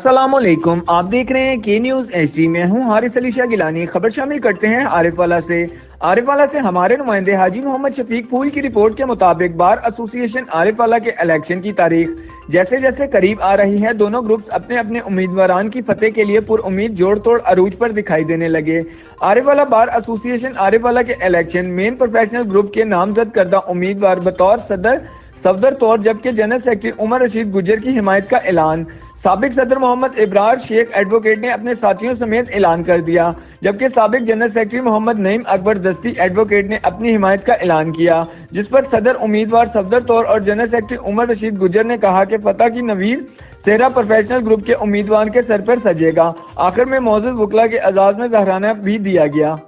अस्सलाम वालेकुम। आप देख रहे हैं के न्यूज HD। मैं हूं हारिस अली शाह गिलानी। खबर शामिल करते हैं आरिफ वाला से। आरिफ वाला से हमारे नुमाइंदे हाजी मोहम्मद शफीक फूल की रिपोर्ट के मुताबिक बार एसोसिएशन आरिफ वाला के इलेक्शन की तारीख जैसे जैसे करीब आ रही है, दोनों ग्रुप्स अपने अपने उम्मीदवारान की फतेह के लिए पुरुम्मीद जोड़ तोड़ अरूज पर दिखाई देने लगे। आरिफ वाला बार एसोसिएशन आरिफ वाला के इलेक्शन मेन प्रोफेशनल ग्रुप के नामजद करदा उम्मीदवार बतौर सफदर तौर, जबकि जनरल सेक्रेटरी उमर रशीद गुजर की हिमायत का ऐलान साबिक सदर मोहम्मद इब्रार शेख एडवोकेट ने अपने साथियों समेत ऐलान कर दिया, जबकि साबिक जनरल सेक्रेटरी मोहम्मद नईम अकबर दस्ती एडवोकेट ने अपनी हिमायत का ऐलान किया, जिस पर सदर उम्मीदवार सफदर तौर और जनरल सेक्रेटरी उमर रशीद गुजर ने कहा कि फतह की नवीर सेहरा प्रोफेशनल ग्रुप के उम्मीदवार के सर पर सजेगा। आखिर में मौजूद वकला के एजाज में जहराना भी दिया गया।